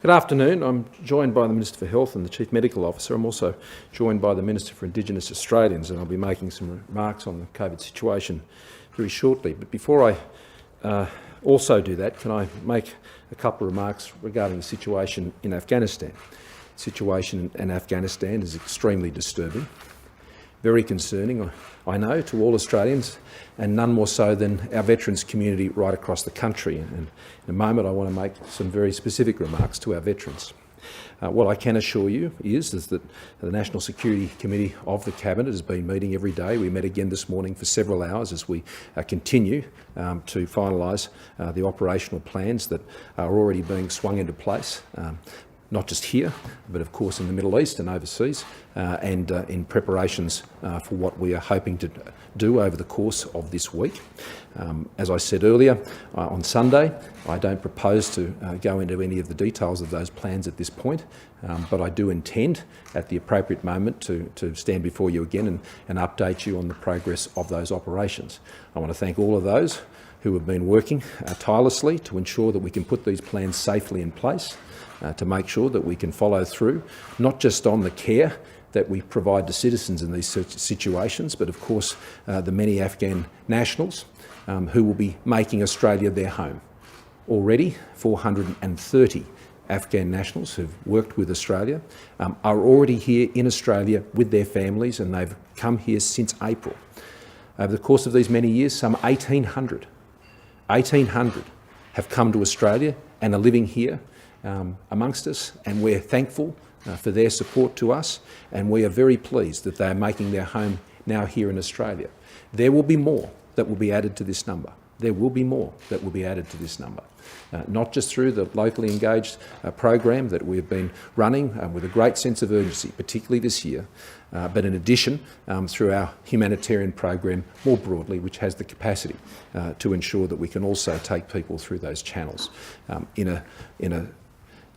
Good afternoon. I'm joined by the Minister for Health and the Chief Medical Officer. I'm also joined by the Minister for Indigenous Australians, and I'll be making some remarks on the COVID situation very shortly. But before I also do that, can I make a couple of remarks regarding the situation in Afghanistan? The situation in Afghanistan is extremely disturbing, very concerning, I know, to all Australians, and none more so than our veterans community right across the country. And in a moment I want to make some very specific remarks to our veterans. What I can assure you is that the National Security Committee of the Cabinet has been meeting every day. We met again this morning for several hours as we continue to finalise the operational plans that are already being swung into place. Not just here, but of course in the Middle East and overseas, and in preparations for what we are hoping to do over the course of this week. As I said earlier, on Sunday, I don't propose to go into any of the details of those plans at this point, but I do intend at the appropriate moment to stand before you again and update you on the progress of those operations. I want to thank all of those who have been working tirelessly to ensure that we can put these plans safely in place, to make sure that we can follow through, not just on the care that we provide to citizens in these situations, but of course the many Afghan nationals who will be making Australia their home. Already 430 Afghan nationals who've worked with Australia are already here in Australia with their families, and they've come here since April. Over the course of these many years, some 1,800 have come to Australia and are living here amongst us, and we're thankful for their support to us, and we are very pleased that they are making their home now here in Australia. There will be more that will be added to this number. There will be more that will be added to this number, not just through the locally engaged program that we've been running with a great sense of urgency, particularly this year, but in addition through our humanitarian program more broadly, which has the capacity to ensure that we can also take people through those channels. In a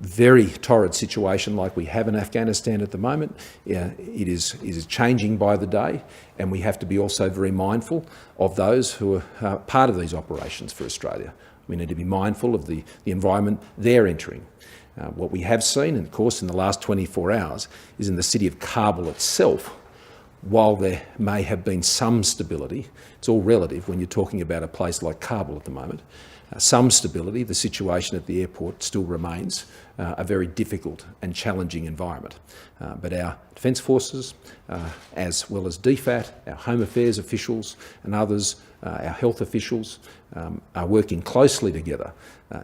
very torrid situation like we have in Afghanistan at the moment, it is changing by the day, and we have to be also very mindful of those who are part of these operations for Australia. We need to be mindful of the environment they're entering. What we have seen, and of course in the last 24 hours, is in the city of Kabul itself, while there may have been some stability, it's all relative when you're talking about a place like Kabul at the moment, some stability, the situation at the airport still remains a very difficult and challenging environment. But our Defence Forces, as well as DFAT, our Home Affairs officials and others, our health officials, are working closely together,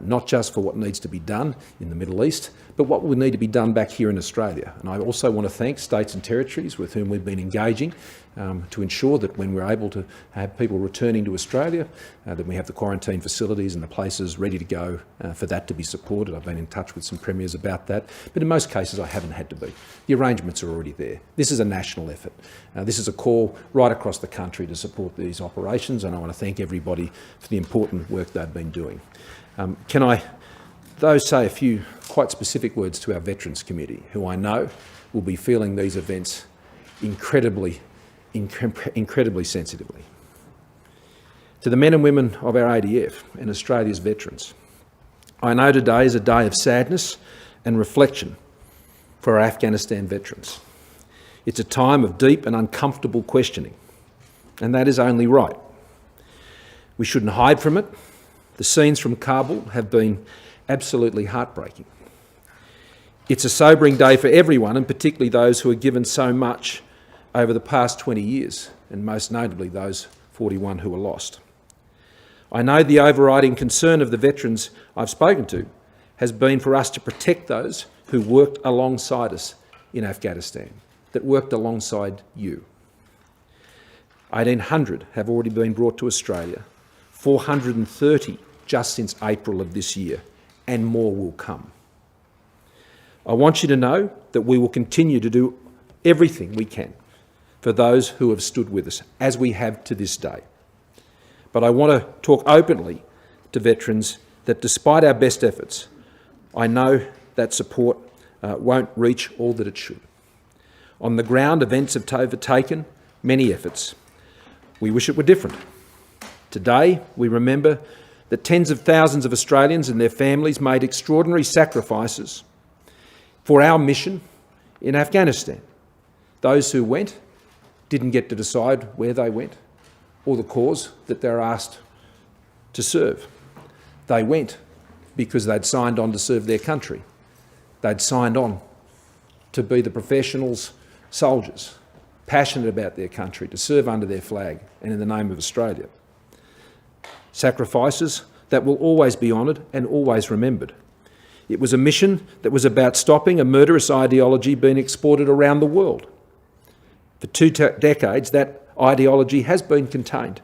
not just for what needs to be done in the Middle East, but what will need to be done back here in Australia. And I also want to thank states and territories with whom we've been engaging to ensure that when we're able to have people returning to Australia, that we have the quarantine facilities and the places ready to go for that to be supported. I've been in touch with some premiers about that, but in most cases I haven't had to be. The arrangements are already there. This is a national effort. This is a call right across the country to support these operations, and I want to thank everybody for the important work they've been doing. Can I, though, say a few quite specific words to our Veterans Committee, who I know will be feeling these events incredibly sensitively. To the men and women of our ADF and Australia's veterans, I know today is a day of sadness and reflection for our Afghanistan veterans. It's a time of deep and uncomfortable questioning, and that is only right. We shouldn't hide from it. The scenes from Kabul have been absolutely heartbreaking. It's a sobering day for everyone, and particularly those who have given so much over the past 20 years, and most notably those 41 who were lost. I know the overriding concern of the veterans I've spoken to has been for us to protect those who worked alongside us in Afghanistan, that worked alongside you. 1,800 have already been brought to Australia, 430 just since April of this year, and more will come. I want you to know that we will continue to do everything we can for those who have stood with us, as we have to this day. But I want to talk openly to veterans that despite our best efforts, I know that support won't reach all that it should. On the ground, events have overtaken many efforts. We wish it were different. Today, we remember that tens of thousands of Australians and their families made extraordinary sacrifices for our mission in Afghanistan. Those who went didn't get to decide where they went or the cause that they're asked to serve. They went because they'd signed on to serve their country. They'd signed on to be the professionals, soldiers, passionate about their country, to serve under their flag and in the name of Australia. Sacrifices that will always be honoured and always remembered. It was a mission that was about stopping a murderous ideology being exported around the world. For 2 decades, that ideology has been contained,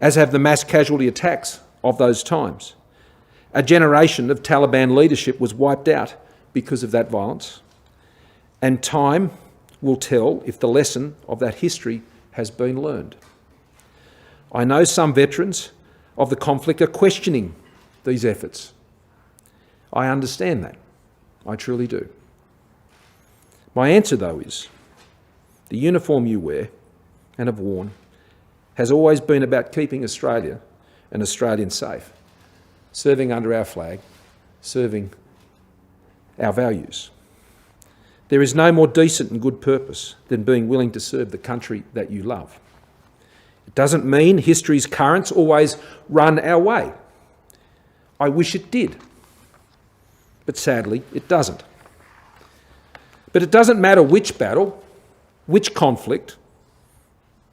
as have the mass casualty attacks of those times. A generation of Taliban leadership was wiped out because of that violence, and time will tell if the lesson of that history has been learned. I know some veterans of the conflict are questioning these efforts. I understand that. I truly do. My answer, though, is the uniform you wear and have worn has always been about keeping Australia and Australians safe, serving under our flag, serving our values. There is no more decent and good purpose than being willing to serve the country that you love. It doesn't mean history's currents always run our way. I wish it did, but sadly it doesn't. But it doesn't matter which battle, which conflict,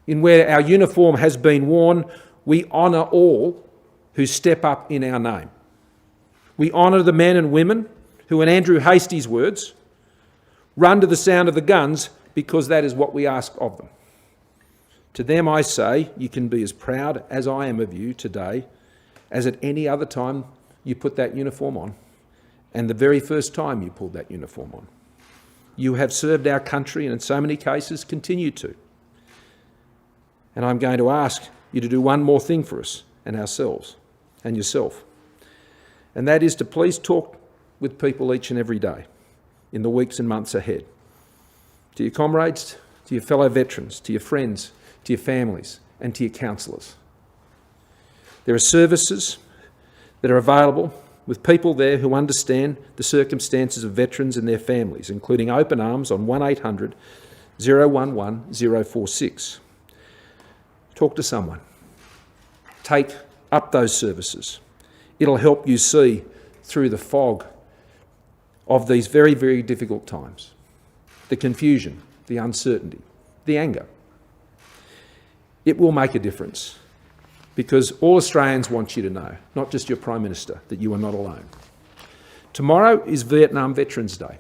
in where our uniform has been worn, we honour all who step up in our name. We honour the men and women who, in Andrew Hastie's words, run to the sound of the guns because that is what we ask of them. To them I say, you can be as proud as I am of you today as at any other time you put that uniform on, and the very first time you pulled that uniform on. You have served our country and in so many cases continue to. And I'm going to ask you to do one more thing for us and ourselves and yourself. And that is to please talk with people each and every day in the weeks and months ahead. To your comrades, to your fellow veterans, to your friends, to your families and to your counsellors. There are services that are available with people there who understand the circumstances of veterans and their families, including Open Arms on 1800 011 046. Talk to someone. Take up those services. It'll help you see through the fog of these very, very difficult times. The confusion, the uncertainty, the anger. It will make a difference because all Australians want you to know, not just your Prime Minister, that you are not alone. Tomorrow is Vietnam Veterans Day.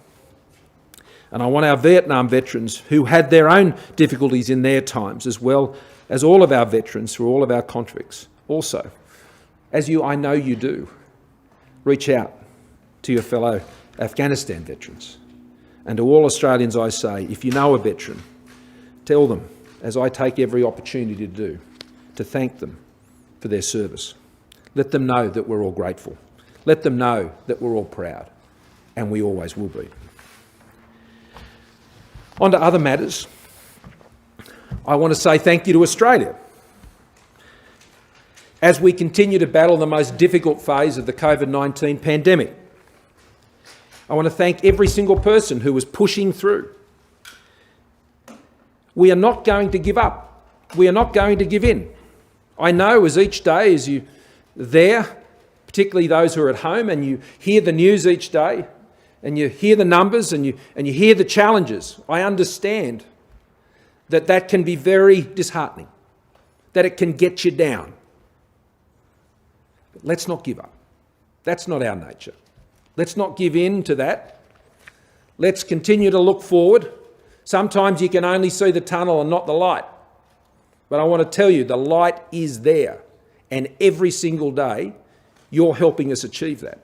And I want our Vietnam veterans who had their own difficulties in their times, as well as all of our veterans through all of our conflicts, also, as I know you do, reach out to your fellow Afghanistan veterans. And to all Australians I say, if you know a veteran, tell them, as I take every opportunity to do, to thank them for their service. Let them know that we're all grateful. Let them know that we're all proud, and we always will be. On to other matters. I want to say thank you to Australia. As we continue to battle the most difficult phase of the COVID-19 pandemic, I want to thank every single person who was pushing through. We are not going to give up. We are not going to give in. I know as each day, as you're there, particularly those who are at home, and you hear the news each day, and you hear the numbers, and you hear the challenges, I understand that can be very disheartening, that it can get you down. But let's not give up. That's not our nature. Let's not give in to that. Let's continue to look forward. Sometimes you can only see the tunnel and not the light. But I want to tell you, the light is there. And every single day, you're helping us achieve that.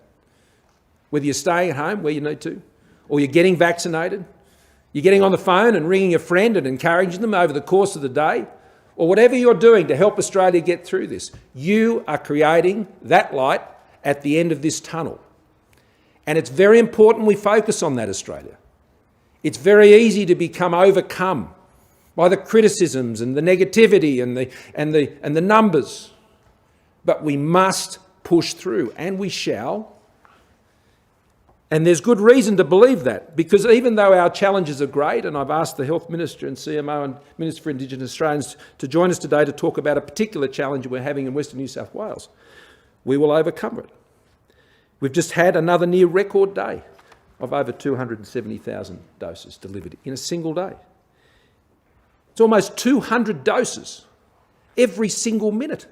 Whether you're staying at home where you need to, or you're getting vaccinated, you're getting on the phone and ringing a friend and encouraging them over the course of the day, or whatever you're doing to help Australia get through this, you are creating that light at the end of this tunnel. And it's very important we focus on that, Australia. It's very easy to become overcome by the criticisms and the negativity and the numbers. But we must push through, and we shall. And there's good reason to believe that, because even though our challenges are great, and I've asked the Health Minister and CMO and Minister for Indigenous Australians to join us today to talk about a particular challenge we're having in Western New South Wales, we will overcome it. We've just had another near record day of over 270,000 doses delivered in a single day. It's almost 200 doses every single minute.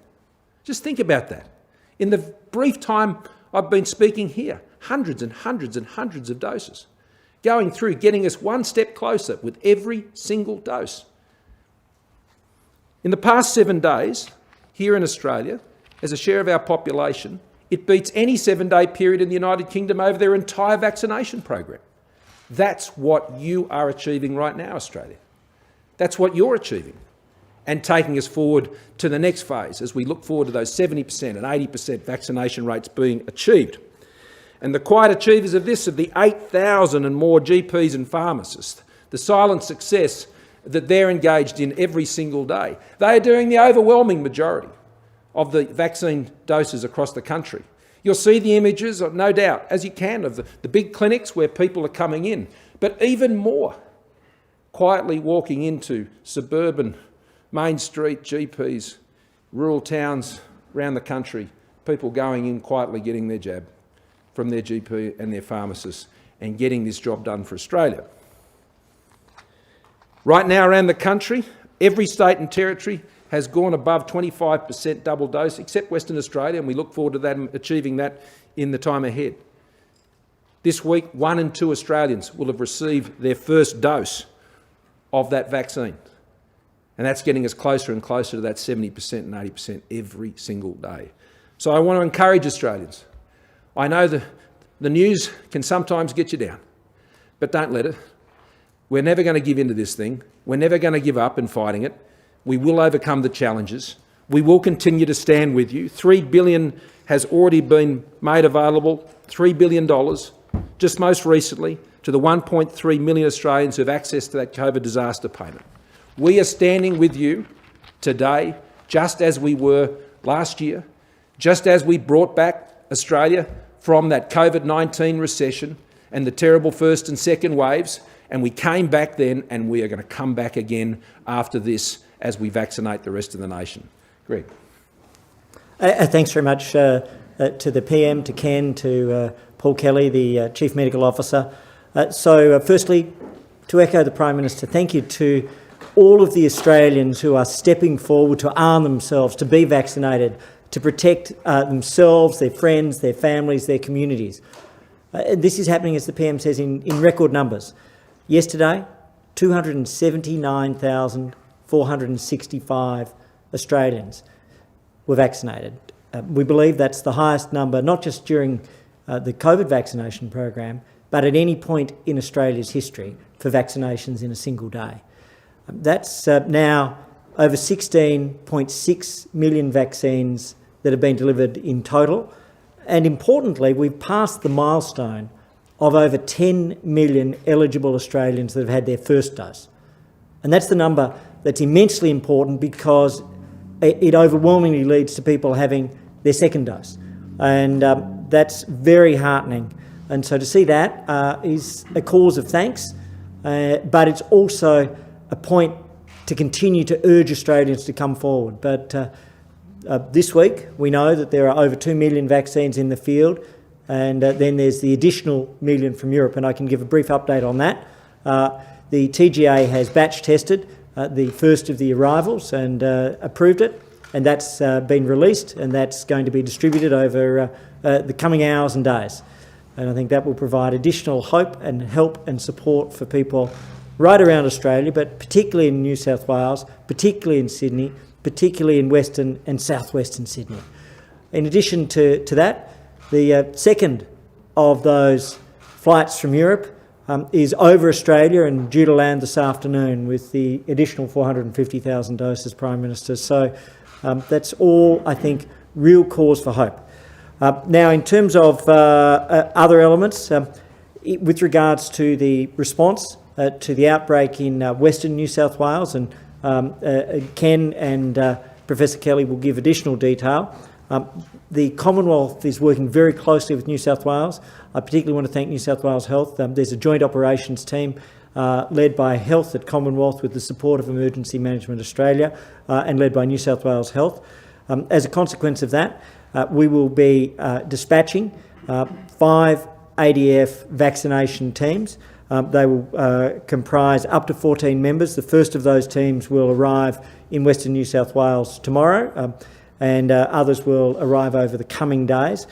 Just think about that. In the brief time I've been speaking here, hundreds and hundreds and hundreds of doses going through, getting us one step closer with every single dose. In the past 7 days, here in Australia, as a share of our population, it beats any 7-day period in the United Kingdom over their entire vaccination program. That's what you are achieving right now, Australia. That's what you're achieving, and taking us forward to the next phase as we look forward to those 70% and 80% vaccination rates being achieved. And the quiet achievers of this are the 8,000 and more GPs and pharmacists, the silent success that they're engaged in every single day. They are doing the overwhelming majority of the vaccine doses across the country. You'll see the images, no doubt, as you can, of the big clinics where people are coming in, but even more, quietly walking into suburban Main Street GPs, rural towns around the country, people going in quietly getting their jab from their GP and their pharmacists and getting this job done for Australia. Right now around the country, every state and territory has gone above 25% double dose, except Western Australia, and we look forward to that, achieving that in the time ahead. This week, 1 in 2 Australians will have received their first dose of that vaccine. And that's getting us closer and closer to that 70% and 80% every single day. So I want to encourage Australians. I know the news can sometimes get you down, but don't let it. We're never going to give in to this thing. We're never going to give up in fighting it. We will overcome the challenges. We will continue to stand with you. $3 billion has already been made available, $3 billion, just most recently, to the 1.3 million Australians who have access to that COVID disaster payment. We are standing with you today, just as we were last year, just as we brought back Australia from that COVID-19 recession and the terrible first and second waves, and we came back then, and we are going to come back again after this as we vaccinate the rest of the nation. Greg. Thanks very much to the PM, to Ken, to Paul Kelly, the Chief Medical Officer. Firstly, to echo the Prime Minister, thank you to all of the Australians who are stepping forward to arm themselves, to be vaccinated, to protect themselves, their friends, their families, their communities. This is happening, as the PM says, in record numbers. Yesterday, 279,465 Australians were vaccinated. We believe that's the highest number, not just during the COVID vaccination program, but at any point in Australia's history for vaccinations in a single day. That's now over 16.6 million vaccines that have been delivered in total. And importantly, we've passed the milestone of over 10 million eligible Australians that have had their first dose. And that's the number that's immensely important, because it overwhelmingly leads to people having their second dose. And that's very heartening. And so to see that is a cause of thanks, but it's also a point to continue to urge Australians to come forward. But this week, we know that there are over 2 million vaccines in the field, and then there's the additional million from Europe, and I can give a brief update on that. The TGA has batch tested the first of the arrivals and approved it, and that's been released, and that's going to be distributed over the coming hours and days. And I think that will provide additional hope and help and support for people right around Australia, but particularly in New South Wales, particularly in Sydney, particularly in Western and Southwestern Sydney. In addition to that, the second of those flights from Europe is over Australia and due to land this afternoon with the additional 450,000 doses, Prime Minister. So that's all, I think, real cause for hope. Now, in terms of other elements, with regards to the response to the outbreak in Western New South Wales, and Ken and Professor Kelly will give additional detail, The Commonwealth is working very closely with New South Wales. I particularly want to thank New South Wales Health. There's a joint operations team led by Health at Commonwealth with the support of Emergency Management Australia and led by New South Wales Health. As a consequence of that, we will be dispatching 5 ADF vaccination teams. They will comprise up to 14 members. The first of those teams will arrive in Western New South Wales tomorrow, and others will arrive over the coming days.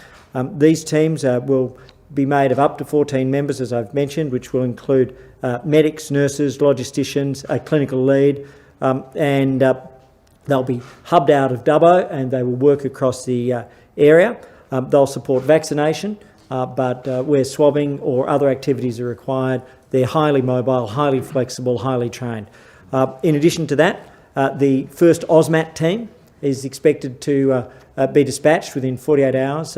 These teams will be made of up to 14 members, as I've mentioned, which will include medics, nurses, logisticians, a clinical lead, and they'll be hubbed out of Dubbo and they will work across the area. They'll support vaccination, but where swabbing or other activities are required, they're highly mobile, highly flexible, highly trained. In addition to that, the first AUSMAT team is expected to be dispatched within 48 hours.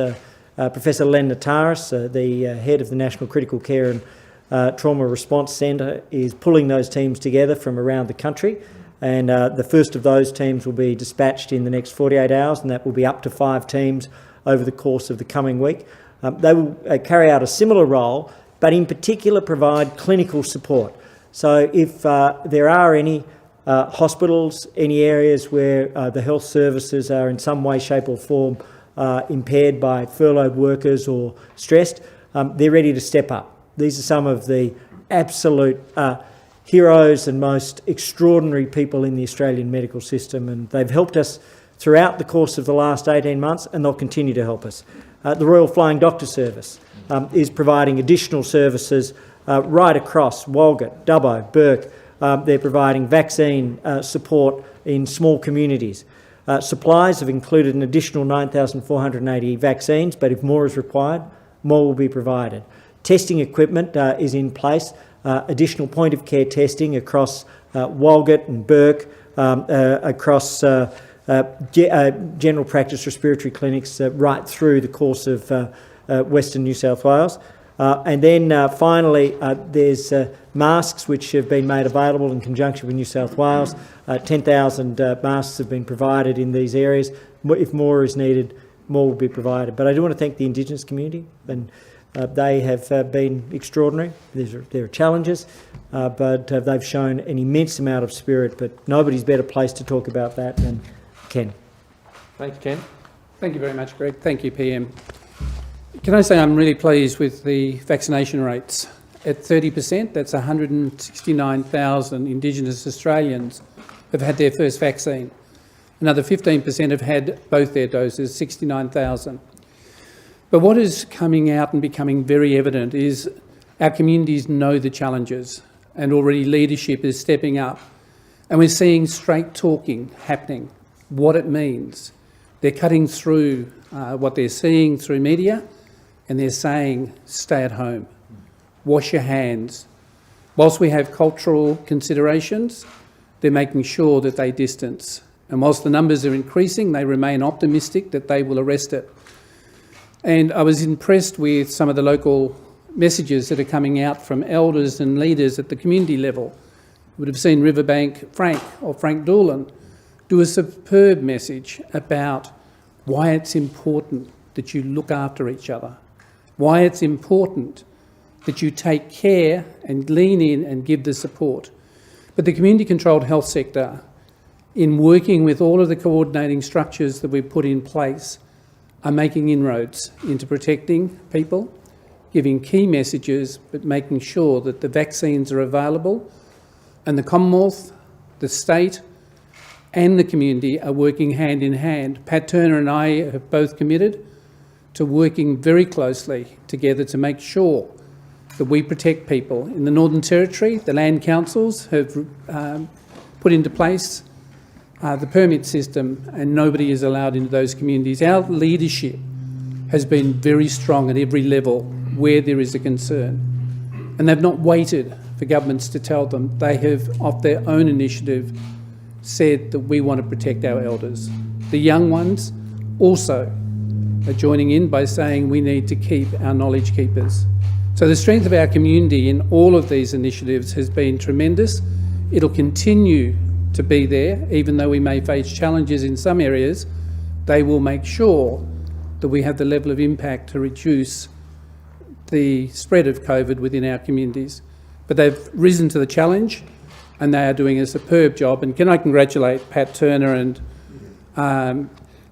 Professor Len Nataris, the head of the National Critical Care and Trauma Response Centre, is pulling those teams together from around the country, and the first of those teams will be dispatched in the next 48 hours, and that will be up to 5 teams over the course of the coming week. They will carry out a similar role, but in particular provide clinical support. So if there are any hospitals, any areas where the health services are in some way, shape or form impaired by furloughed workers or stressed, they're ready to step up. These are some of the absolute heroes and most extraordinary people in the Australian medical system, and they've helped us throughout the course of the last 18 months, and they'll continue to help us. The Royal Flying Doctor Service is providing additional services right across Walgett, Dubbo, Bourke. They're providing vaccine support in small communities. Supplies have included an additional 9,480 vaccines, but if more is required, more will be provided. Testing equipment is in place, additional point-of-care testing across Walgett and Bourke, across general practice respiratory clinics right through the course of Western New South Wales. And then finally, there's masks which have been made available in conjunction with New South Wales. 10,000 masks have been provided in these areas. If more is needed, more will be provided. But I do want to thank the Indigenous community, and they have been extraordinary. There are challenges, but they've shown an immense amount of spirit, but nobody's better placed to talk about that than Ken. Thanks, Ken. Thank you very much, Greg. Thank you, PM. Can I say I'm really pleased with the vaccination rates. At 30%, that's 169,000 Indigenous Australians have had their first vaccine. Another 15% have had both their doses, 69,000. But what is coming out and becoming very evident is our communities know the challenges, and already leadership is stepping up. And we're seeing straight talking happening, what it means. They're cutting through what they're seeing through media, and they're saying, stay at home, wash your hands. Whilst we have cultural considerations, they're making sure that they distance. And whilst the numbers are increasing, they remain optimistic that they will arrest it. And I was impressed with some of the local messages that are coming out from elders and leaders at the community level. You would have seen Riverbank Frank Doolan do a superb message about why it's important that you look after each other, why it's important that you take care and lean in and give the support. But the community-controlled health sector, in working with all of the coordinating structures that we've put in place, are making inroads into protecting people, giving key messages, but making sure that the vaccines are available, and the Commonwealth, the state and the community are working hand in hand. Pat Turner and I have both committed to working very closely together to make sure that we protect people. In the Northern Territory, the land councils have put into place the permit system, and nobody is allowed into those communities. Our leadership has been very strong at every level where there is a concern, and they've not waited for governments to tell them. They have, of their own initiative, said that we want to protect our elders. The young ones also are joining in by saying we need to keep our knowledge keepers. So the strength of our community in all of these initiatives has been tremendous. It'll continue to be there, even though we may face challenges in some areas, they will make sure that we have the level of impact to reduce the spread of COVID within our communities. But they've risen to the challenge and they are doing a superb job. And can I congratulate Pat Turner and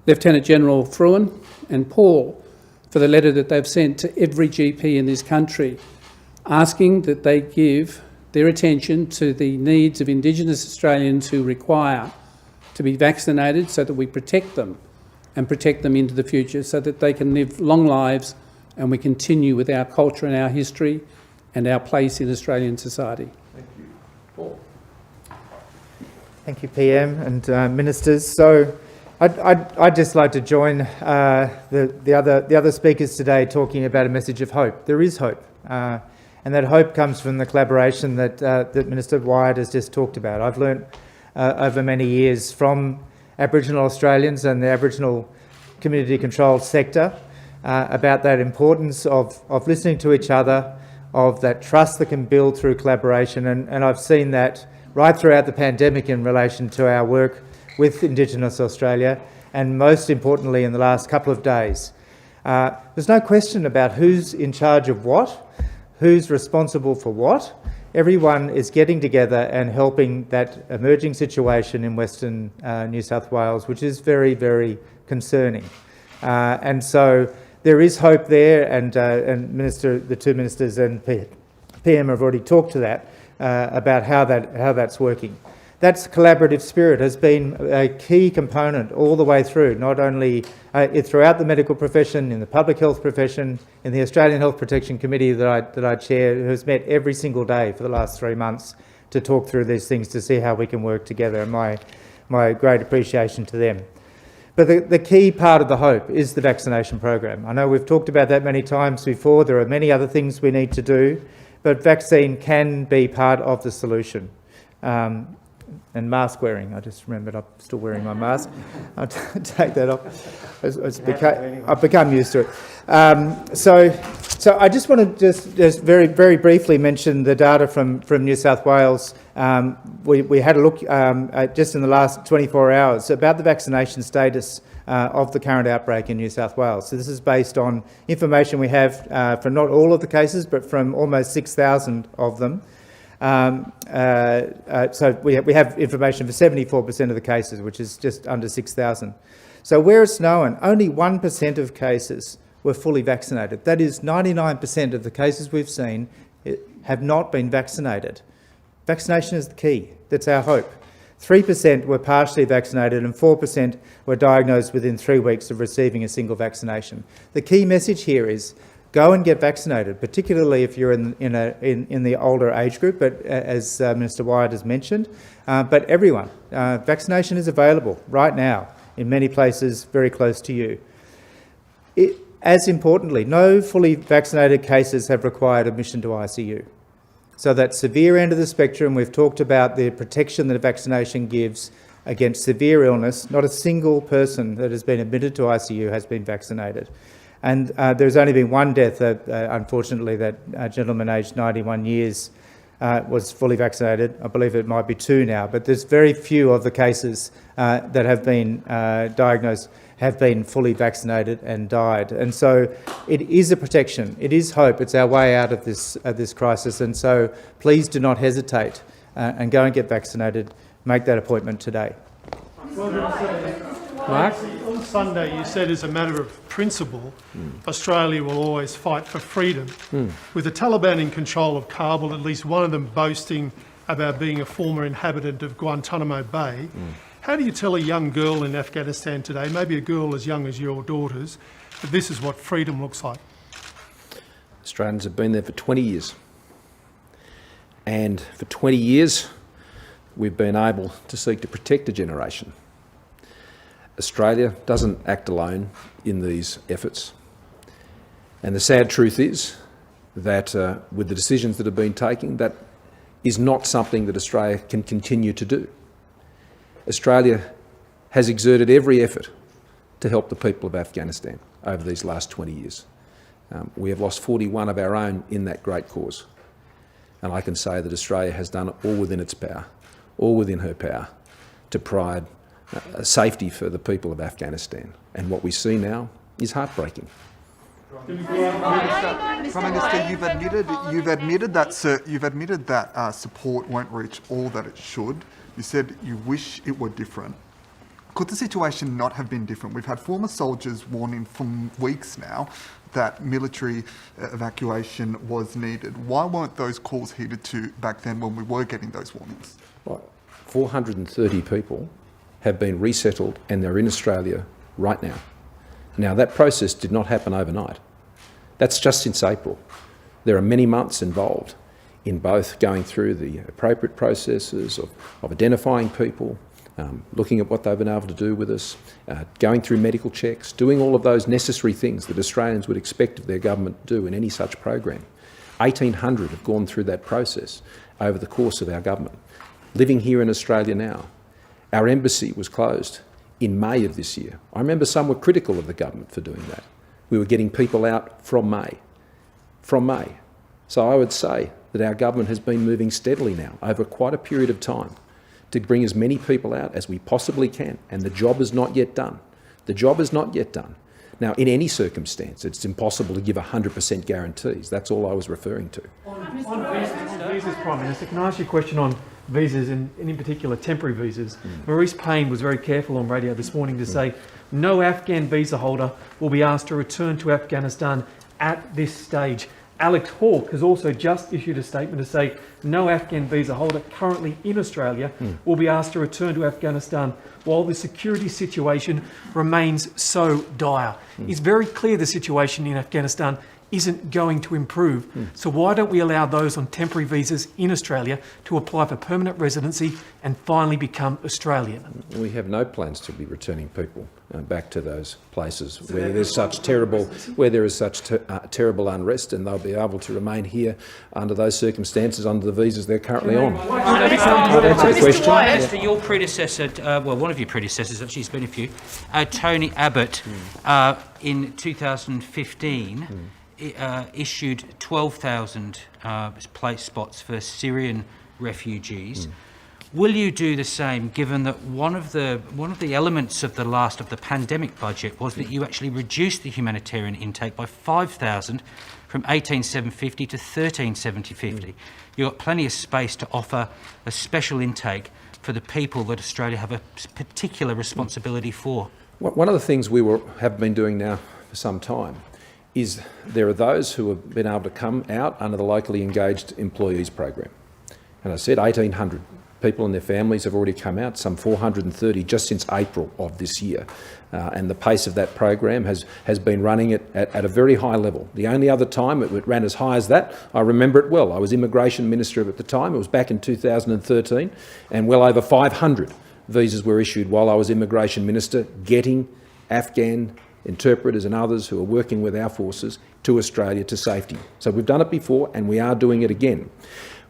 Lieutenant General Fruin and Paul for the letter that they've sent to every GP in this country, asking that they give their attention to the needs of Indigenous Australians who require to be vaccinated so that we protect them and protect them into the future so that they can live long lives and we continue with our culture and our history and our place in Australian society. Thank you. Paul. Thank you, PM and ministers. So I'd just like to join the other speakers today talking about a message of hope. There is hope, and that hope comes from the collaboration that Minister Wyatt has just talked about. I've learnt over many years from Aboriginal Australians and the Aboriginal community-controlled sector about that importance of listening to each other, of that trust that can build through collaboration, and I've seen that right throughout the pandemic in relation to our work with Indigenous Australia, and most importantly in the last couple of days. There's no question about who's in charge of what, who's responsible for what. Everyone is getting together and helping that emerging situation in Western New South Wales, which is very, very concerning. And so there is hope there, and the two ministers and PM have already talked to that about how that's working. That collaborative spirit has been a key component all the way through, not only throughout the medical profession, in the public health profession, in the Australian Health Protection Committee that I chair, who has met every single day for the last 3 months to talk through these things, to see how we can work together, and my great appreciation to them. But the key part of the hope is the vaccination program. I know we've talked about that many times before. There are many other things we need to do, but vaccine can be part of the solution. And mask wearing, I just remembered I'm still wearing my mask. I'll take that off. I've become used to it. So I just want to just very, very briefly mention the data from New South Wales. We had a look just in the last 24 hours about the vaccination status of the current outbreak in New South Wales. So this is based on information we have from not all of the cases, but from almost 6,000 of them. So we have information for 74% of the cases, which is just under 6,000. So where it's known, only 1% of cases were fully vaccinated. That is, 99% of the cases we've seen have not been vaccinated. Vaccination is the key. That's our hope. 3% were partially vaccinated and 4% were diagnosed within 3 weeks of receiving a single vaccination. The key message here is go and get vaccinated, particularly if you're in the older age group, but as Minister Wyatt has mentioned. But everyone, vaccination is available right now in many places very close to you. As importantly, no fully vaccinated cases have required admission to ICU. So that severe end of the spectrum, we've talked about the protection that a vaccination gives against severe illness. Not a single person that has been admitted to ICU has been vaccinated. And there's only been one death, unfortunately, that gentleman aged 91 years was fully vaccinated. I believe it might be 2 now, but there's very few of the cases that have been diagnosed have been fully vaccinated and died. And so it is a protection. It is hope. It's our way out of this crisis. And so please do not hesitate and go and get vaccinated. Make that appointment today. Mark? On Sunday you said, as a matter of principle, Australia will always fight for freedom. With the Taliban in control of Kabul, at least one of them boasting about being a former inhabitant of Guantanamo Bay, how do you tell a young girl in Afghanistan today, maybe a girl as young as your daughters, that this is what freedom looks like? Australians have been there for 20 years. And for 20 years, we've been able to seek to protect a generation. Australia doesn't act alone in these efforts. And the sad truth is that with the decisions that have been taken, that is not something that Australia can continue to do. Australia has exerted every effort to help the people of Afghanistan over these last 20 years. We have lost 41 of our own in that great cause. And I can say that Australia has done all within its power, all within her power, to provide safety for the people of Afghanistan. And what we see now is heartbreaking. Prime Minister, you've admitted that support won't reach all that it should. You said you wish it were different. Could the situation not have been different? We've had former soldiers warning for weeks now that military evacuation was needed. Why weren't those calls heeded to back then when we were getting those warnings? Well, 430 people have been resettled and they're in Australia right now. Now, that process did not happen overnight. That's just since April. There are many months involved in both going through the appropriate processes of identifying people, looking at what they've been able to do with us, going through medical checks, doing all of those necessary things that Australians would expect of their government to do in any such program. 1,800 have gone through that process over the course of our government. Living here in Australia now, our embassy was closed in May of this year. I remember some were critical of the government for doing that. We were getting people out from May. So I would say that our government has been moving steadily now over quite a period of time to bring as many people out as we possibly can, and the job is not yet done. The job is not yet done. Now, in any circumstance, it's impossible to give 100% guarantees. That's all I was referring to. On visas, Prime Minister, can I ask you a question on visas and in particular temporary visas? Maurice Payne was very careful on radio this morning to say no Afghan visa holder will be asked to return to Afghanistan at this stage. Alex Hawke has also just issued a statement to say no Afghan visa holder currently in Australia will be asked to return to Afghanistan while the security situation remains so dire. It's very clear the situation in Afghanistan isn't going to improve. So why don't we allow those on temporary visas in Australia to apply for permanent residency and finally become Australian? We have no plans to be returning people back to those places where there's such terrible, terrible unrest, and they'll be able to remain here under those circumstances, under the visas they're currently on. That's a question. As for your predecessor, well, one of your predecessors, actually, it's been a few, Tony Abbott, in 2015. Issued 12,000 place spots for Syrian refugees. Will you do the same, given that one of the elements of the pandemic budget was that you actually reduced the humanitarian intake by 5,000 from 18,750 to 13,750? You've got plenty of space to offer a special intake for the people that Australia have a particular responsibility for. One of the things have been doing now for some time is there are those who have been able to come out under the locally engaged employees program. And I said 1,800 people and their families have already come out, some 430 just since April of this year. And the pace of that program has been running at a very high level. The only other time it ran as high as that, I remember it well. I was Immigration Minister at the time. It was back in 2013, and well over 500 visas were issued while I was Immigration Minister, getting Afghan interpreters and others who are working with our forces to Australia to safety. So we've done it before and we are doing it again.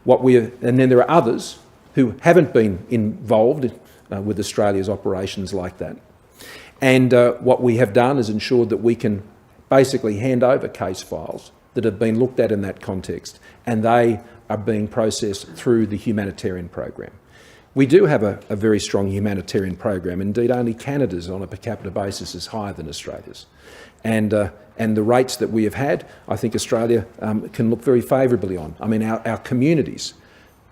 And then there are others who haven't been involved with Australia's operations like that. And what we have done is ensured that we can basically hand over case files that have been looked at in that context, and they are being processed through the humanitarian program. We do have a very strong humanitarian program. Indeed, only Canada's on a per capita basis is higher than Australia's. And the rates that we have had, I think Australia can look very favourably on. I mean, our communities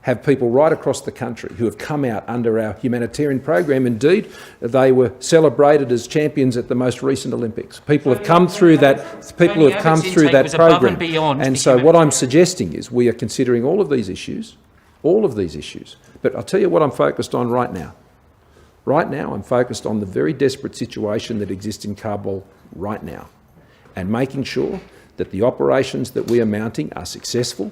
have people right across the country who have come out under our humanitarian program. Indeed, they were celebrated as champions at the most recent Olympics. People have come through that. People who have come through that program. And so what I'm suggesting is we are considering all of these issues. But I'll tell you what I'm focused on right now. Right now, I'm focused on the very desperate situation that exists in Kabul right now, and making sure that the operations that we are mounting are successful,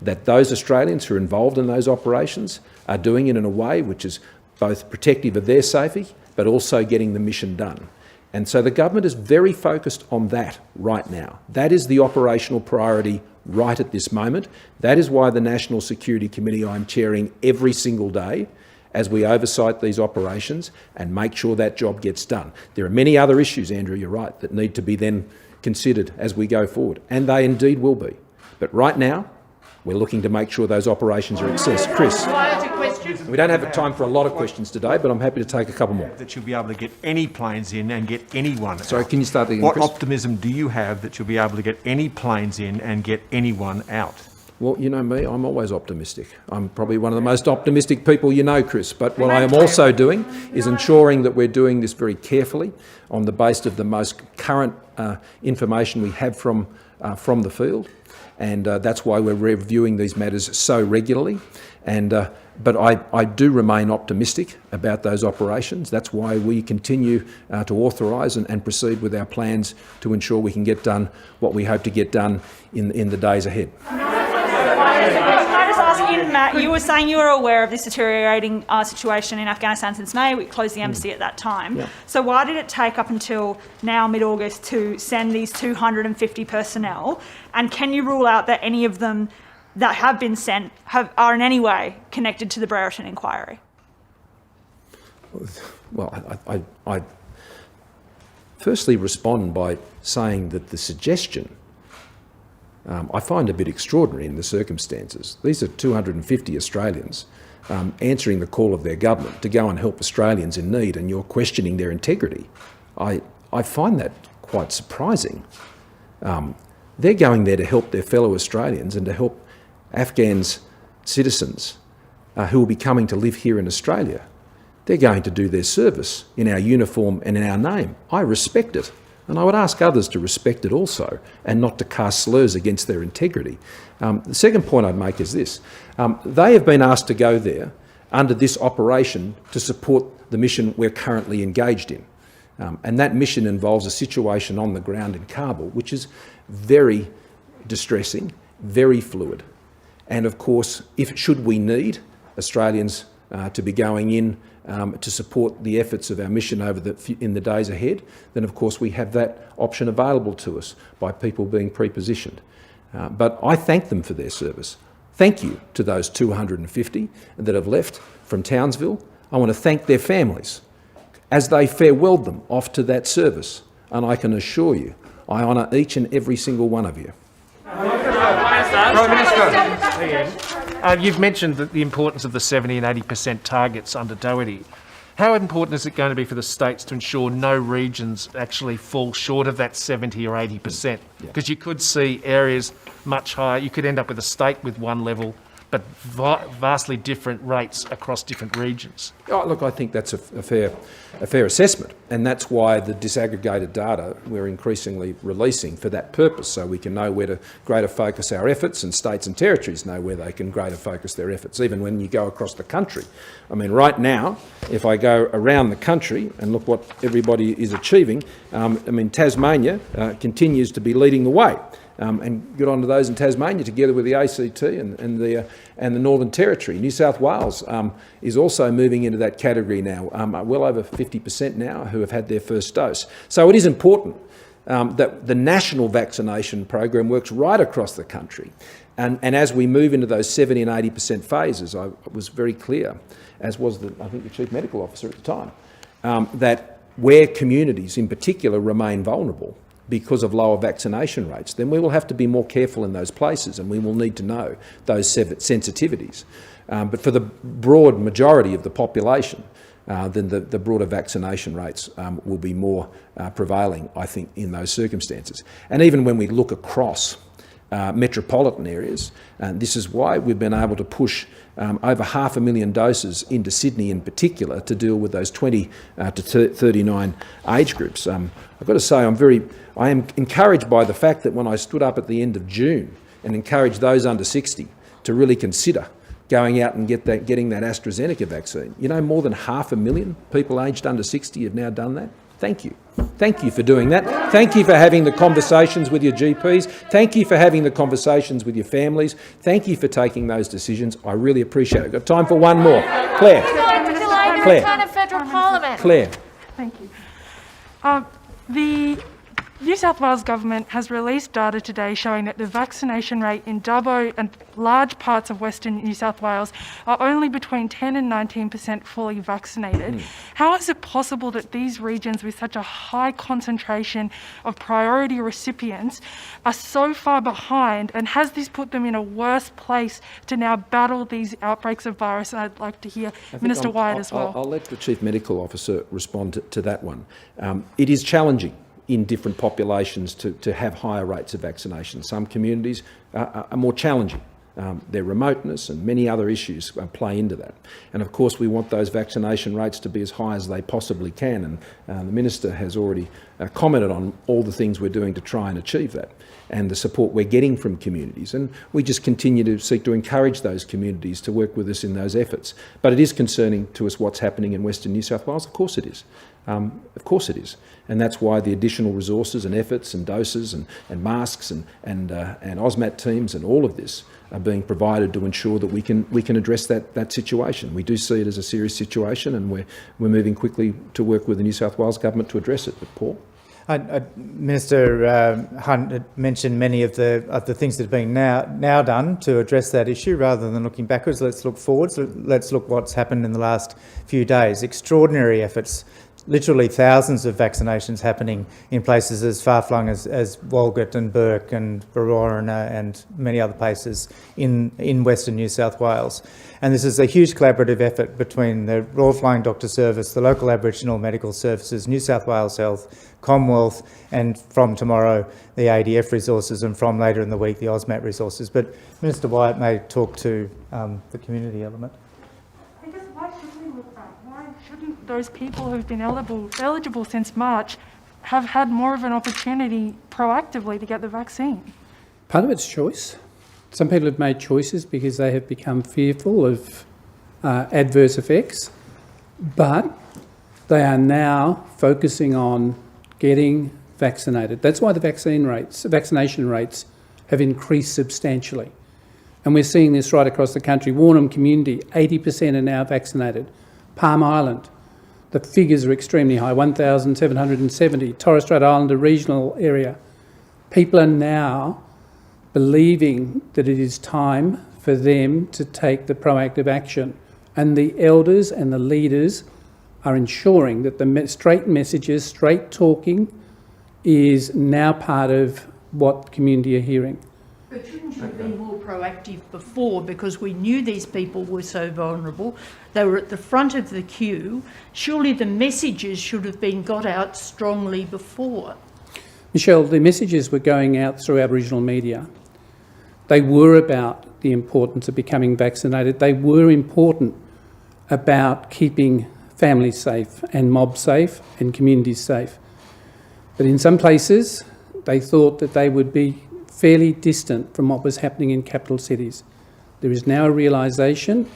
that those Australians who are involved in those operations are doing it in a way which is both protective of their safety, but also getting the mission done. And so the government is very focused on that right now. That is the operational priority right at this moment. That is why the National Security Committee I'm chairing every single day as we oversight these operations and make sure that job gets done. There are many other issues, Andrew, you're right, that need to be then considered as we go forward, and they indeed will be. But right now, we're looking to make sure those operations are accessed. Chris. optimism We don't have time for a lot of questions today, but I'm happy to take a couple more. that you'll be able to get any planes in and get anyone Sorry, out? can you start again, What Chris? optimism do you have that you'll be able to get any planes in and get anyone out? Well, you know me, I'm always optimistic. I'm probably one of the most optimistic people you know, Chris. But what I am also doing is ensuring that we're doing this very carefully on the basis of the most current information we have from the field. And that's why we're reviewing these matters so regularly. And but I do remain optimistic about those operations. That's why we continue to authorise and proceed with our plans to ensure we can get done what we hope to get done in the days ahead. Can I just ask you, Matt, you were saying you were aware of this deteriorating situation in Afghanistan since May. We closed the embassy at that time. Yeah. So why did it take up until now, mid-August, to send these 250 personnel? And can you rule out that any of them that have been sent are in any way connected to the Brereton inquiry? Well, I firstly respond by saying that the suggestion I find a bit extraordinary in the circumstances. These are 250 Australians answering the call of their government to go and help Australians in need, and you're questioning their integrity. I find that quite surprising. They're going there to help their fellow Australians and to help Afghans citizens who will be coming to live here in Australia. They're going to do their service in our uniform and in our name. I respect it. And I would ask others to respect it also and not to cast slurs against their integrity. The second point I'd make is this. They have been asked to go there under this operation to support the mission we're currently engaged in. And that mission involves a situation on the ground in Kabul, which is very distressing, very fluid. And of course, should we need Australians to be going in to support the efforts of our mission in the days ahead, then of course we have that option available to us by people being pre-positioned. But I thank them for their service. Thank you to those 250 that have left from Townsville. I want to thank their families as they farewelled them off to that service. And I can assure you, I honour each and every single one of you. Prime Minister, you've mentioned the importance of the 70 and 80% targets under Doherty. How important is it going to be for the states to ensure no regions actually fall short of that 70 or 80%? Because you could see areas much higher. You could end up with a state with one level, but vastly different rates across different regions. Oh, look, I think that's a fair assessment, and that's why the disaggregated data we're increasingly releasing for that purpose, so we can know where to greater focus our efforts, and states and territories know where they can greater focus their efforts, even when you go across the country. I mean, right now, if I go around the country and look what everybody is achieving, I mean, Tasmania continues to be leading the way. And good on to those in Tasmania, together with the ACT and the Northern Territory. New South Wales is also moving into that category now, well over 50% now who have had their first dose. So it is important that the national vaccination program works right across the country. And as we move into those 70 and 80% phases, I was very clear, as was I think the Chief Medical Officer at the time, that where communities in particular remain vulnerable because of lower vaccination rates, then we will have to be more careful in those places, and we will need to know those sensitivities. But for the broad majority of the population, then the broader vaccination rates will be more prevailing, I think, in those circumstances. And even when we look across metropolitan areas, and this is why we've been able to push over 500,000 doses into Sydney in particular to deal with those 20 to 39 age groups. I've got to say I am encouraged by the fact that when I stood up at the end of June and encouraged those under 60 to really consider going out and getting that AstraZeneca vaccine, you know, more than 500,000 people aged under 60 have now done that. Thank you. Thank you for doing that. Thank you for having the conversations with your GPs. Thank you for having the conversations with your families. Thank you for taking those decisions. I really appreciate it. Got time for one more. Claire. Claire. Federal Parliament. Claire. Thank you. The New South Wales Government has released data today showing that the vaccination rate in Dubbo and large parts of Western New South Wales are only between 10 and 19% fully vaccinated. How is it possible that these regions with such a high concentration of priority recipients are so far behind, and has this put them in a worse place to now battle these outbreaks of virus? And I'd like to hear Minister Wyatt as well. I'll let the Chief Medical Officer respond to that one. It is challenging in different populations to have higher rates of vaccination. Some communities are more challenging. Their remoteness and many other issues play into that. And of course we want those vaccination rates to be as high as they possibly can, and the Minister has already commented on all the things we're doing to try and achieve that, and the support we're getting from communities. And we just continue to seek to encourage those communities to work with us in those efforts. But it is concerning to us what's happening in Western New South Wales. Of course it is. Of course it is. And that's why the additional resources and efforts and doses and masks and AUSMAT teams and all of this are being provided to ensure that we can address that situation. We do see it as a serious situation, and we're moving quickly to work with the New South Wales Government to address it. But Paul? Minister Hunt had mentioned many of the things that have been now done to address that issue. Rather than looking backwards, let's look forwards. Let's look what's happened in the last few days. Extraordinary efforts. Literally thousands of vaccinations happening in places as far-flung as Walgett and Burke and Berowra and many other places in Western New South Wales. And this is a huge collaborative effort between the Royal Flying Doctor Service, the local Aboriginal Medical Services, New South Wales Health, Commonwealth, and from tomorrow the ADF resources, and from later in the week the AUSMAT resources. But Minister Wyatt may talk to the community element. Shouldn't those people who've been eligible since March have had more of an opportunity proactively to get the vaccine? Part of it's choice. Some people have made choices because they have become fearful of adverse effects, but they are now focusing on getting vaccinated. That's why the vaccination rates have increased substantially. And we're seeing this right across the country. Warnham community, 80% are now vaccinated. Palm Island, the figures are extremely high, 1,770. Torres Strait Islander regional area. People are now believing that it is time for them to take the proactive action. And the elders and the leaders are ensuring that the straight messages, straight talking is now part of what the community are hearing. But shouldn't you have been more proactive before, because we knew these people were so vulnerable? They were at the front of the queue. Surely the messages should have been got out strongly before. Michelle, the messages were going out through Aboriginal media. They were about the importance of becoming vaccinated. They were important about keeping families safe and mobs safe and communities safe. But in some places, they thought that they would be fairly distant from what was happening in capital cities. There is now a realisation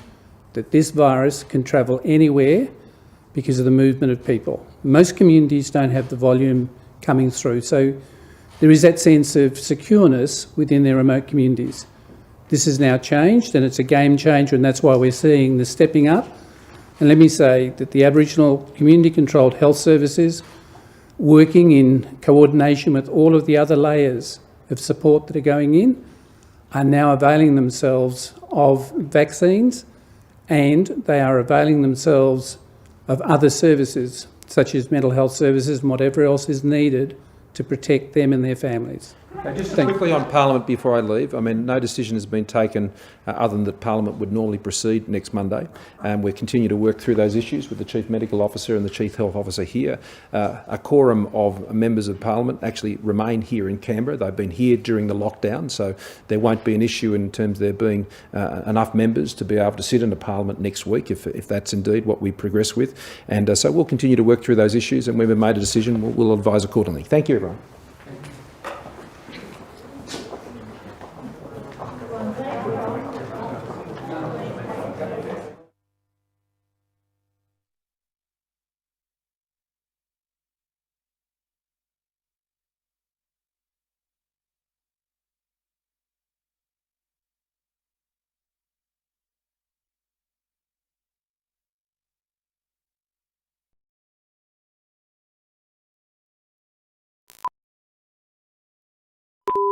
that this virus can travel anywhere because of the movement of people. Most communities don't have the volume coming through, so there is that sense of secureness within their remote communities. This has now changed, and it's a game changer, and that's why we're seeing the stepping up. And let me say that the Aboriginal community-controlled health services, working in coordination with all of the other layers of support that are going in, are now availing themselves of vaccines, and they are availing themselves of other services such as mental health services and whatever else is needed to protect them and their families. Just quickly on Parliament before I leave, I mean, no decision has been taken other than that Parliament would normally proceed next Monday, and we continue to work through those issues with the Chief Medical Officer and the Chief Health Officer here. A quorum of members of Parliament actually remain here in Canberra. They've been here during the lockdown, so there won't be an issue in terms of there being enough members to be able to sit in a Parliament next week if that's indeed what we progress with. And so we'll continue to work through those issues, and when we've made a decision, we'll advise accordingly. Thank you, everyone.